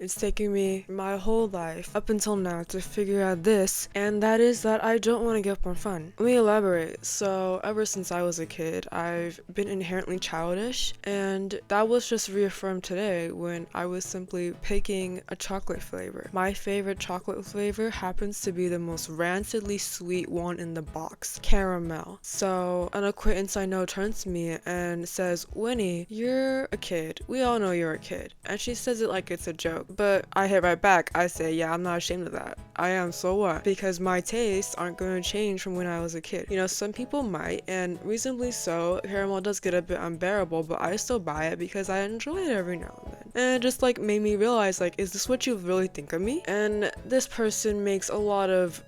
It's taken me my whole life up until now to figure out this, and that is that I don't want to give up on fun. Let me elaborate. So, ever since I was a kid, I've been inherently childish, and that was just reaffirmed today when I was simply picking a chocolate flavor. My favorite chocolate flavor happens to be the most rancidly sweet one in the box, caramel. So, an acquaintance I know turns to me and says, "Winnie, you're a kid. We all know you're a kid." And she says it like it's a joke. But I hit right back. I say, yeah, I'm not ashamed of that. I am, so what? Because my tastes aren't going to change from when I was a kid. You know, some people might, and reasonably so. Caramel does get a bit unbearable, but I still buy it because I enjoy it every now and then. And it just like made me realize, like, is this what you really think of me? And this person makes a lot of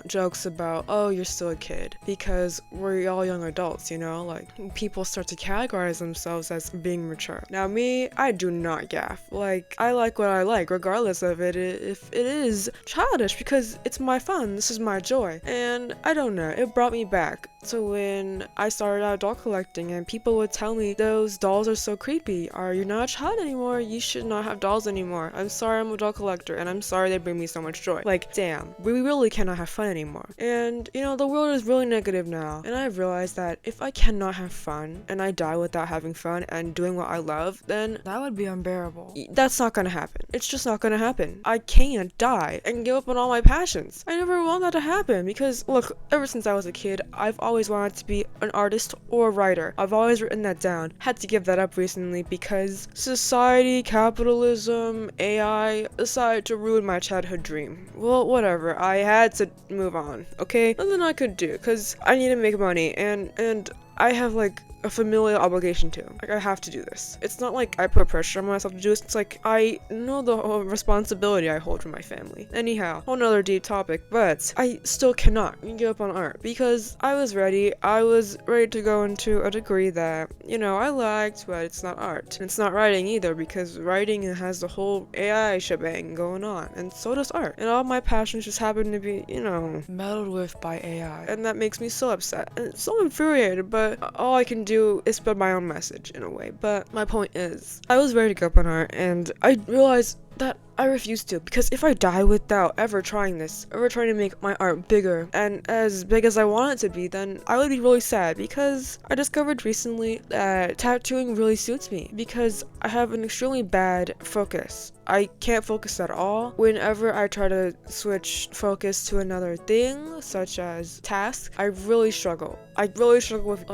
jokes about, oh, you're still a kid, because we're all young adults, you know? Like, people start to categorize themselves as being mature. Now me, I do not gaff. Like, I like what I like, regardless of it, if it is childish, because it's my fun, this is my joy. And I don't know, it brought me back to when I started out doll collecting, and people would tell me, those dolls are so creepy, or you're not a child anymore, you should not have dolls anymore. I'm sorry I'm a doll collector, and I'm sorry they bring me so much joy. Like, damn, we really cannot have fun anymore. And, you know, the world is really negative now, and I've realized that if I cannot have fun, and I die without having fun and doing what I love, then that would be unbearable. That's not gonna happen. It's just not gonna happen. I can't die and give up on all my passions. I never want that to happen because, look, ever since I was a kid, I've always wanted to be an artist or a writer. I've always written that down. Had to give that up recently because society, capitalism, AI decided to ruin my childhood dream. Well, whatever. I had to move on, okay? Nothing I could do because I need to make money and I have like a familial obligation to. Like, I have to do this. It's not like I put pressure on myself to do this. It's like I know the whole responsibility I hold for my family. Anyhow, whole nother deep topic, but I still cannot give up on art because I was ready. I was ready to go into a degree that, you know, I liked, but it's not art. And it's not writing either because writing has the whole AI shebang going on, and so does art. And all my passions just happen to be, you know, meddled with by AI. And that makes me so upset and so infuriated, but all I can do is spread my own message in a way. But my point is, I was ready to go up on art, and I realized that I refuse to, because if I die without ever trying this, ever trying to make my art bigger and as big as I want it to be, then I would be really sad, because I discovered recently that tattooing really suits me because I have an extremely bad focus. I can't focus at all. Whenever I try to switch focus to another thing, such as tasks, I really struggle. I really struggle with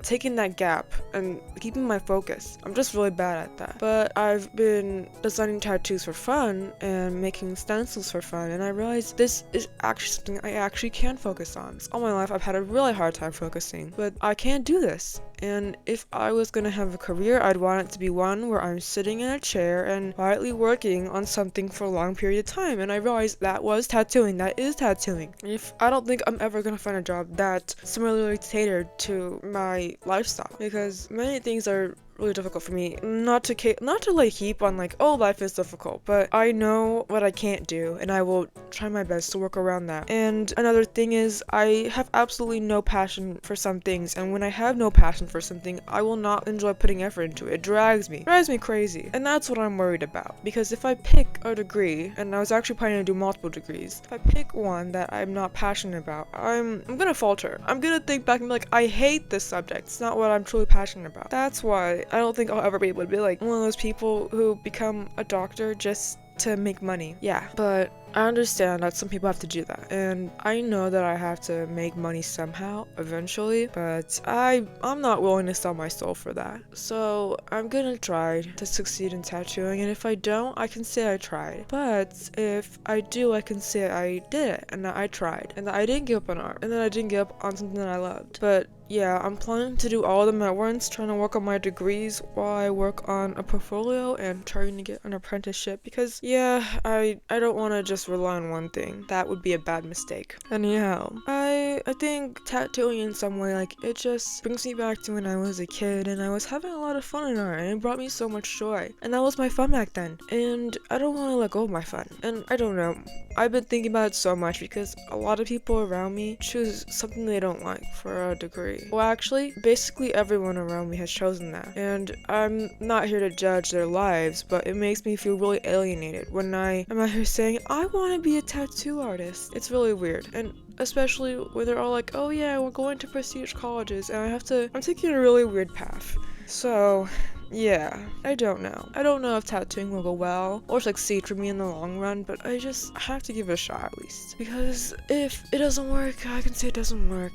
taking that gap and keeping my focus. I'm just really bad at that. But I've been designing tattoos for fun and making stencils for fun, and I realized this is actually something I actually can focus on. All my life I've had a really hard time focusing, but I can't do this. And if I was gonna have a career, I'd want it to be one where I'm sitting in a chair and quietly working on something for a long period of time. And I realized that was tattooing. That is tattooing. And if I don't think I'm ever gonna find a job that similarly catered to my lifestyle, because many things are really difficult for me, not to like heap on like, oh, life is difficult, but I know what I can't do, and I will try my best to work around that. And another thing is, I have absolutely no passion for some things, and when I have no passion for something, I will not enjoy putting effort into it. It drives me crazy, and that's what I'm worried about, because if I pick a degree, and I was actually planning to do multiple degrees, if I pick one that I'm not passionate about, I'm gonna falter. I'm gonna think back and be like, I hate this subject. It's not what I'm truly passionate about. That's why I don't think I'll ever be able to be like one of those people who become a doctor just to make money. Yeah, but I understand that some people have to do that, and I know that I have to make money somehow eventually, but I'm not willing to sell my soul for that. So I'm gonna try to succeed in tattooing, and if I don't, I can say I tried. But if I do, I can say I did it, and that I tried, and that I didn't give up on art, and that I didn't give up on something that I loved. But yeah, I'm planning to do all of them at once, trying to work on my degrees while I work on a portfolio and trying to get an apprenticeship, because yeah, I don't want to just rely on one thing. That would be a bad mistake. Anyhow, I think tattooing in some way, like, it just brings me back to when I was a kid and I was having a lot of fun in art, and it brought me so much joy, and that was my fun back then, and I don't want to let go of my fun. And I don't know, I've been thinking about it so much because a lot of people around me choose something they don't like for a degree, agree. Well, actually, basically everyone around me has chosen that. And I'm not here to judge their lives, but it makes me feel really alienated when I am out here saying, I want to be a tattoo artist. It's really weird. And especially where they're all like, oh yeah, we're going to prestige colleges, and I'm taking a really weird path. So, yeah, I don't know. I don't know if tattooing will go well or succeed for me in the long run, but I have to give it a shot at least. Because if it doesn't work, I can say it doesn't work.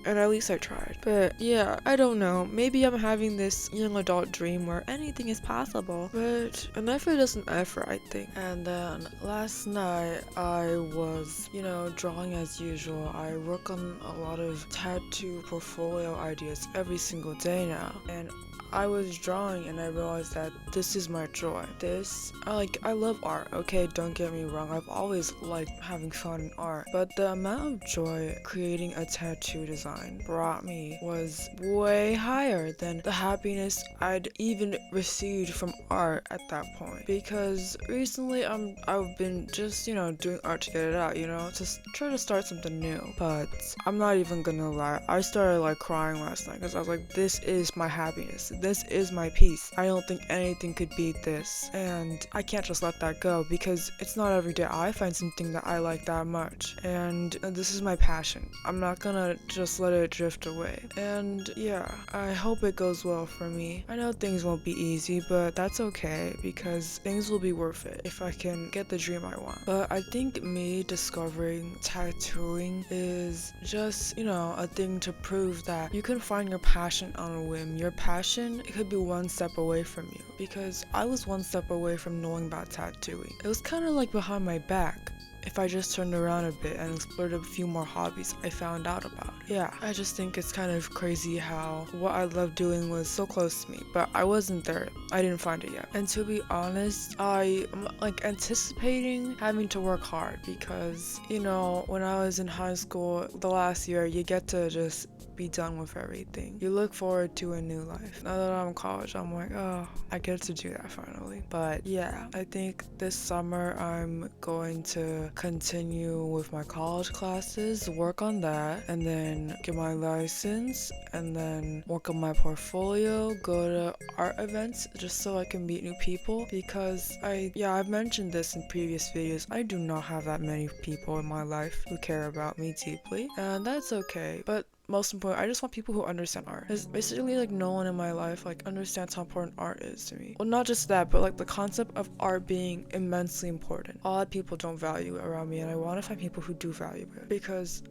And at least I tried. But yeah, I don't know. Maybe I'm having this young adult dream where anything is possible. But an effort is an effort, I think. And then last night, I was, drawing as usual. I work on a lot of tattoo portfolio ideas every single day now. And I was drawing and I realized that this is my joy. I love art, okay? Don't get me wrong. I've always liked having fun in art. But the amount of joy creating a tattoo design brought me was way higher than the happiness I'd even received from art at that point. Because recently I've been just, doing art to get it out, just try to start something new. But I'm not even gonna lie. I started crying last night because I was like, this is my happiness. This is my peace. I don't think anything could beat this. And I can't just let that go because it's not every day I find something that I like that much. And this is my passion. I'm not gonna just let it drift away. And yeah, I hope it goes well for me. I know things won't be easy, but that's okay because things will be worth it if I can get the dream I want. But I think me discovering tattooing is just, a thing to prove that you can find your passion on a whim. Your passion, it could be one step away from you, because I was one step away from knowing about tattooing. It was kind of like behind my back. If I just turned around a bit and explored a few more hobbies I found out about. Yeah, I just think it's kind of crazy how what I loved doing was so close to me, but I wasn't there. I didn't find it yet. And to be honest, I'm anticipating having to work hard because, when I was in high school, the last year, you get to just be done with everything. You look forward to a new life. Now that I'm in college, I'm like, oh, I get to do that finally. But yeah, I think this summer I'm going to continue with my college classes, work on that, and then get my license, and then work on my portfolio, go to art events just so I can meet new people, because I've mentioned this in previous videos, I do not have that many people in my life who care about me deeply, and that's okay. But most important, I just want people who understand art. There's basically no one in my life understands how important art is to me. Well, not just that, but the concept of art being immensely important. A lot of people don't value it around me, and I want to find people who do value it. Because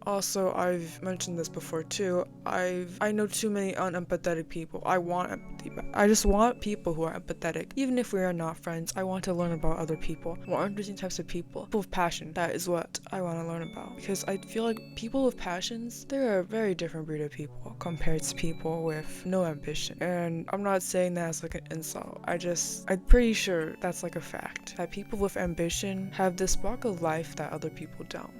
also I've mentioned this before too. I know too many unempathetic people. I want empathy, but I just want people who are empathetic. Even if we are not friends, I want to learn about other people, more interesting types of people with passion. That is what I want to learn about. Because I feel like people with passions, they're a very different breed of people compared to people with no ambition. And I'm not saying that as an insult. I'm pretty sure that's a fact. That people with ambition have this spark of life that other people don't.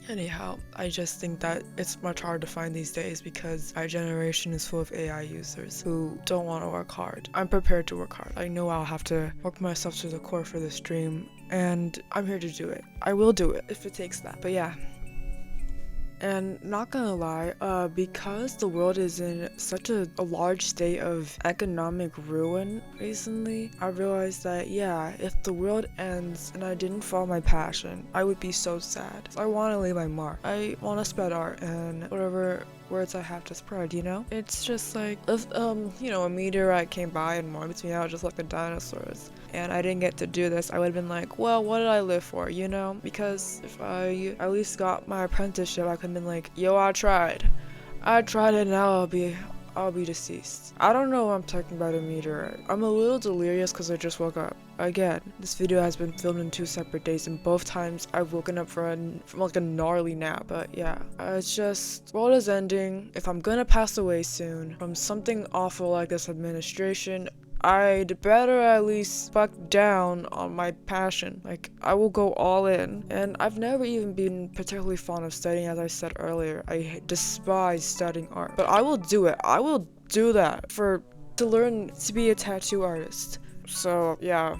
Anyhow, I just think that it's much harder to find these days because our generation is full of AI users who don't want to work hard. I'm prepared to work hard. I know I'll have to work myself to the core for this dream, and I'm here to do it. I will do it if it takes that. But yeah. And not gonna lie, because the world is in such a large state of economic ruin recently, I realized that, yeah, if the world ends and I didn't follow my passion, I would be so sad. So I want to leave my mark. I want to spread art and whatever words I have to spread, It's just if, a meteorite came by and wiped me out just like the dinosaurs, and I didn't get to do this, I would have been like, well, what did I live for, Because if I at least got my apprenticeship, I could have been like, yo, I tried it, now I'll be deceased. I don't know what I'm talking about a meteorite. I'm a little delirious because I just woke up. Again, this video has been filmed in 2 separate days, and both times I've woken up from a gnarly nap. But yeah, it's just, world is ending. If I'm gonna pass away soon from something awful like this administration, I'd better at least buck down on my passion. I will go all in. And I've never even been particularly fond of studying, as I said earlier. I despise studying art. But I will do it. I will do that to learn to be a tattoo artist. So yeah,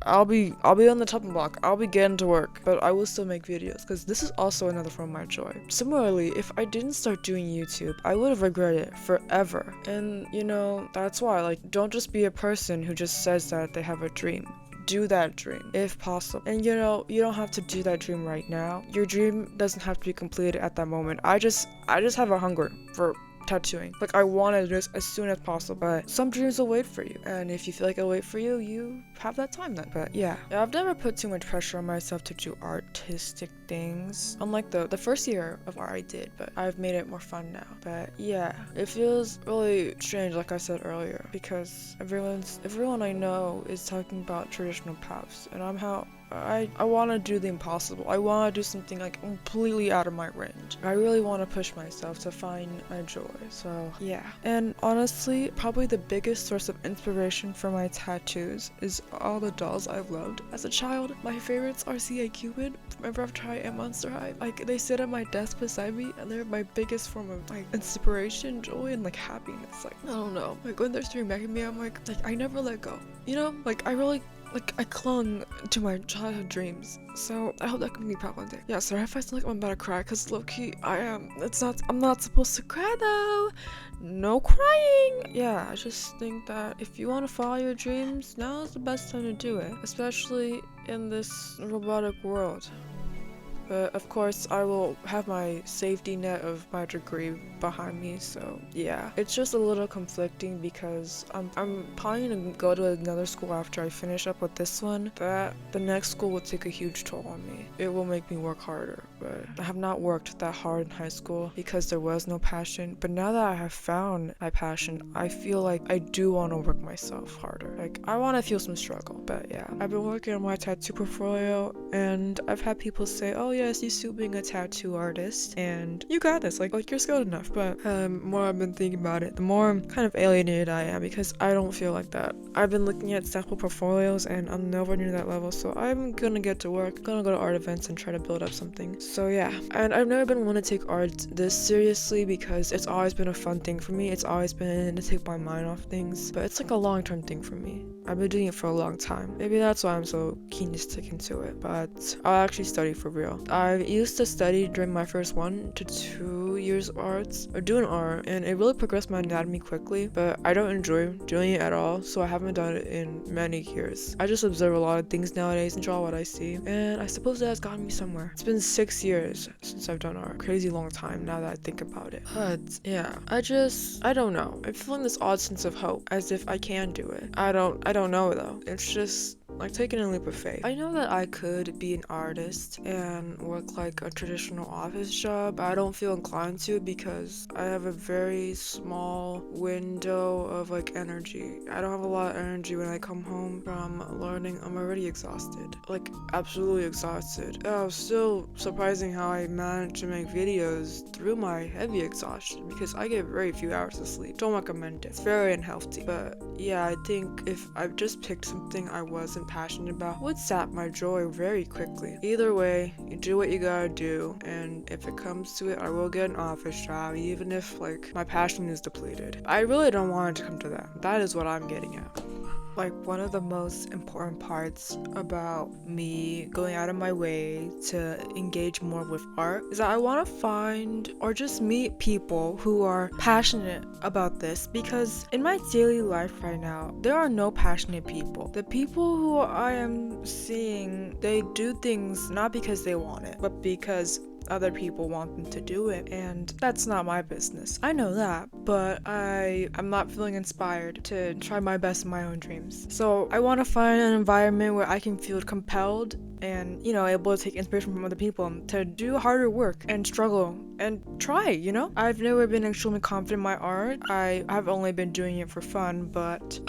I'll be on the chopping block. I'll be getting to work, but I will still make videos because this is also another form of my joy. Similarly, if I didn't start doing YouTube, I would have regretted it forever. And you know, that's why, like, don't just be a person who just says that they have a dream. Do that dream if possible. And you know, you don't have to do that dream right now. Your dream doesn't have to be completed at that moment. I just have a hunger for tattooing. Like, I want to do this as soon as possible, but some dreams will wait for you, and if you feel like it'll wait for you, you have that time then. But yeah, I've never put too much pressure on myself to do artistic things, unlike the first year of art I did, but I've made it more fun now. But yeah, it feels really strange, like I said earlier, because everyone I know is talking about traditional paths, and I want to do the impossible. I want to do something like completely out of my range. I really want to push myself to find my joy. So yeah. And honestly, probably the biggest source of inspiration for my tattoos is all the dolls I've loved as a child. My favorites are C.A. Cupid from Ever Try and Monster High. Like, they sit at my desk beside me, and they're my biggest form of like inspiration, joy, and like happiness. Like, I don't know. Like, when they're staring back at me, I'm like I never let go. You know? Like, I clung to my childhood dreams, so I hope that can be proud one day. Yeah, sorry if I sound like I'm about to cry, cause low-key, I am. I'm not supposed to cry though. No crying. Yeah, I just think that if you want to follow your dreams, now is the best time to do it, especially in this robotic world. But of course, I will have my safety net of my degree behind me, so yeah. It's just a little conflicting because I'm probably gonna go to another school after I finish up with this one. That the next school will take a huge toll on me. It will make me work harder, but I have not worked that hard in high school because there was no passion. But now that I have found my passion, I feel like I do want to work myself harder. Like, I want to feel some struggle, but yeah. I've been working on my tattoo portfolio, and I've had people say, oh yes, you still being a tattoo artist, and you got this, like you're skilled enough. But more I've been thinking about it, the more kind of alienated I am, because I don't feel like that. I've been looking at sample portfolios, and I'm nowhere near that level, so I'm gonna get to work, gonna go to art events and try to build up something. So yeah, and I've never been one to take art this seriously because it's always been a fun thing for me. It's always been to take my mind off things, but it's like a long-term thing for me. I've been doing it for a long time. Maybe that's why I'm so keen to stick into it, but I'll actually study for real. I used to study during my first 1 to 2 years of arts, or doing art, and it really progressed my anatomy quickly, but I don't enjoy doing it at all, so I haven't done it in many years. I just observe a lot of things nowadays and draw what I see, and I suppose that has gotten me somewhere. It's been 6 years since I've done art. Crazy long time now that I think about it. But yeah, I don't know. I'm feeling this odd sense of hope, as if I can do it. I don't know though. It's just like taking a leap of faith. I know that I could be an artist and work like a traditional office job. I don't feel inclined to because I have a very small window of like energy. I don't have a lot of energy when I come home from learning. I'm already exhausted, like absolutely exhausted. It's still surprising how I managed to make videos through my heavy exhaustion because I get very few hours of sleep. Don't recommend it. It's very unhealthy. But yeah, I think if I just picked something I wasn't passionate about, would sap my joy very quickly. Either way, you do what you gotta do, and if it comes to it, I will get an office job, even if like my passion is depleted. I really don't want it to come to that. That is what I'm getting at. Like, one of the most important parts about me going out of my way to engage more with art is that I want to find or just meet people who are passionate about this, because in my daily life right now, there are no passionate people. The people who I am seeing, they do things not because they want it, but because other people want them to do it, and that's not my business. I know that, but I'm not feeling inspired to try my best in my own dreams. So I want to find an environment where I can feel compelled and, you know, able to take inspiration from other people to do harder work and struggle and try, you know? I've never been extremely confident in my art. I've only been doing it for fun, but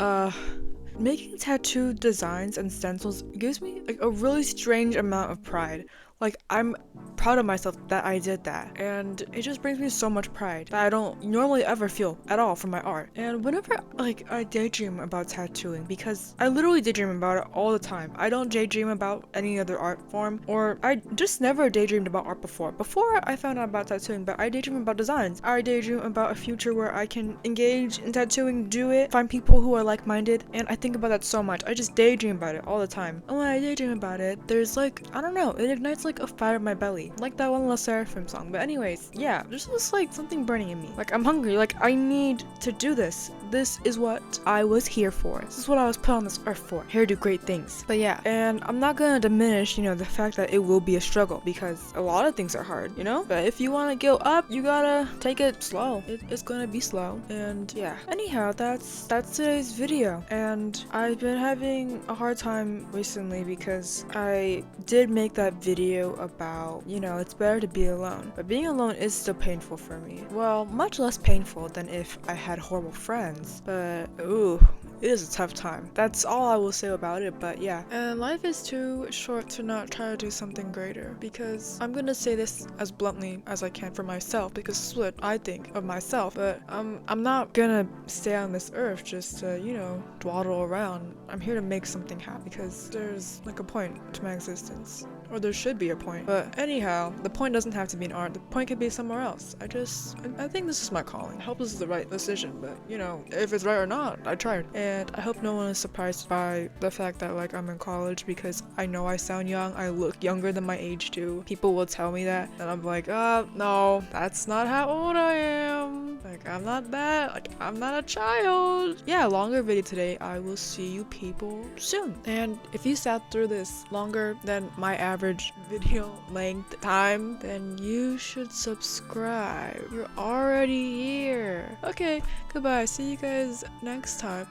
making tattoo designs and stencils gives me like a really strange amount of pride. Like, I'm proud of myself that I did that, and it just brings me so much pride that I don't normally ever feel at all from my art. And whenever like I daydream about tattooing, because I literally daydream about it all the time. I don't daydream about any other art form, or I just never daydreamed about art before I found out about tattooing. But I daydream about designs. I daydream about a future where I can engage in tattooing, do it, find people who are like-minded, and I think about that so much. I just daydream about it all the time. And when I daydream about it, there's like, I don't know, it ignites like a fire in my belly, like that one La Seraphim song. But anyways, yeah, there's just like something burning in me. Like, I'm hungry, like I need to do this. This is what I was here for. This is what I was put on this earth for. Here to do great things. But yeah, and I'm not gonna diminish, you know, the fact that it will be a struggle, because a lot of things are hard, you know? But if you want to go up, you gotta take it slow. It's gonna be slow. And yeah. Anyhow, that's today's video. And I've been having a hard time recently because I did make that video about, you know, it's better to be alone. But being alone is still painful for me. Well, much less painful than if I had horrible friends. But ooh, it is a tough time. That's all I will say about it. But yeah, and life is too short to not try to do something greater, because I'm gonna say this as bluntly as I can for myself, because this is what I think of myself. But I'm not gonna stay on this earth just to, you know, dawdle around. I'm here to make something happen, because there's like a point to my existence, or there should be a point. But anyhow, the point doesn't have to be in art. The point could be somewhere else. I think this is my calling. I hope this is the right decision, but you know, if it's right or not, I tried. And I hope no one is surprised by the fact that like I'm in college, because I know I sound young. I look younger than my age do. People will tell me that, and I'm like, no, that's not how old I am. Like, I'm not that. Like, I'm not a child. Yeah, longer video today. I will see you people soon. And if you sat through this longer than my average video length time, then you should subscribe. You're already here. Okay, goodbye. See you guys next time.